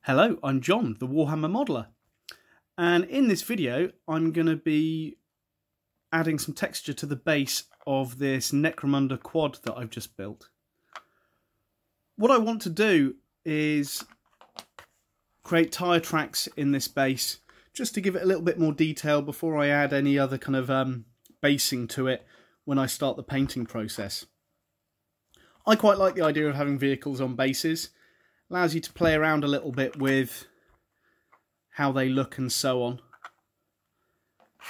Hello, I'm John, the Warhammer Modeler, and in this video I'm going to be adding some texture to the base of this Necromunda quad that I've just built. What I want to do is create tyre tracks in this base just to give it a little bit more detail before I add any other kind of basing to it when I start the painting process. I quite like the idea of having vehicles on bases. Allows you to play around a little bit with how they look and so on.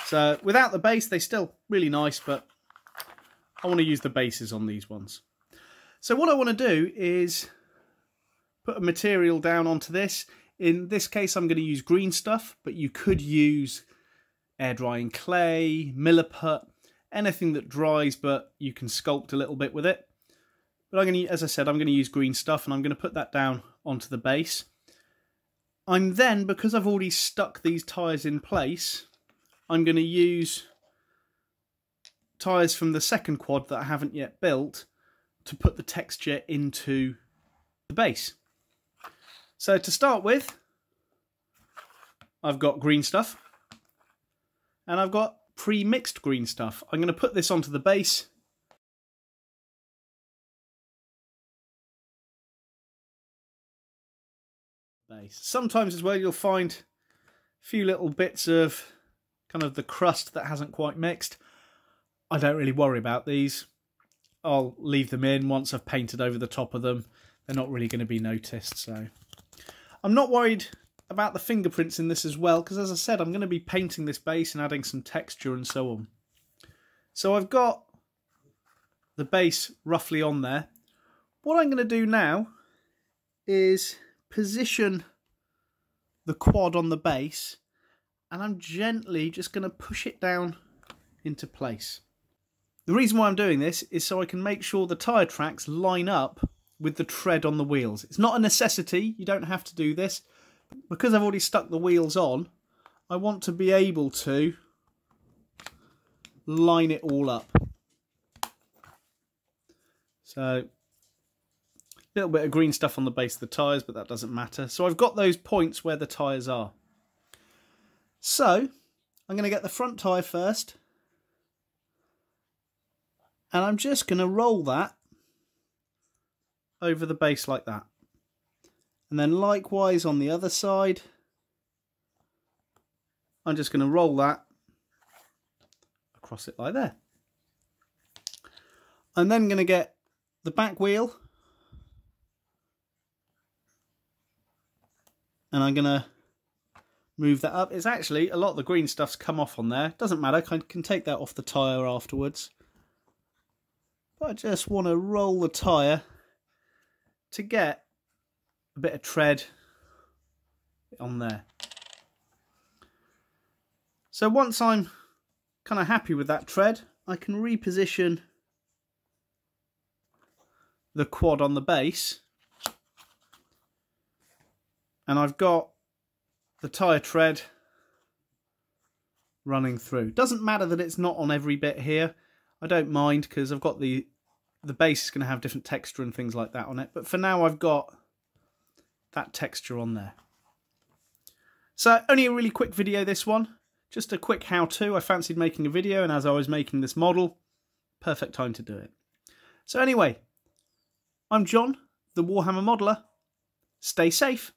So without the base, they're still really nice, but I want to use the bases on these ones. So what I want to do is put a material down onto this. In this case, I'm going to use green stuff, but you could use air drying clay, milliput, anything that dries, but you can sculpt a little bit with it. But I'm going to, as I said, I'm going to use green stuff, and I'm going to put that down onto the base. I'm then, because I've already stuck these tyres in place, I'm going to use tyres from the second quad that I haven't yet built to put the texture into the base. So to start with, I've got green stuff, and I've got pre-mixed green stuff. I'm going to put this onto the base. Sometimes as well you'll find a few little bits of kind of the crust that hasn't quite mixed. I don't really worry about these. I'll leave them in once I've painted over the top of them. They're not really going to be noticed. So I'm not worried about the fingerprints in this as well, because as I said, I'm going to be painting this base and adding some texture and so on. So I've got the base roughly on there. What I'm going to do now is position the quad on the base, and I'm gently just going to push it down into place. The reason why I'm doing this is so I can make sure the tyre tracks line up with the tread on the wheels. It's not a necessity, you don't have to do this. Because I've already stuck the wheels on, I want to be able to line it all up. So little bit of green stuff on the base of the tyres, but that doesn't matter. So I've got those points where the tyres are. So I'm going to get the front tyre first, and I'm just going to roll that over the base like that. And then likewise on the other side, I'm just going to roll that across it like there. I'm then going to get the back wheel, and I'm going to move that up. It's actually, a lot of the green stuff's come off on there. Doesn't matter, I can take that off the tyre afterwards. But I just want to roll the tyre to get a bit of tread on there. So once I'm kind of happy with that tread, I can reposition the quad on the base. And I've got the tyre tread running through. Doesn't matter that it's not on every bit here. I don't mind, because I've got the base is going to have different texture and things like that on it. But for now I've got that texture on there. So only a really quick video, this one. Just a quick how-to. I fancied making a video, and as I was making this model, perfect time to do it. So anyway, I'm John, the Warhammer Modeler. Stay safe.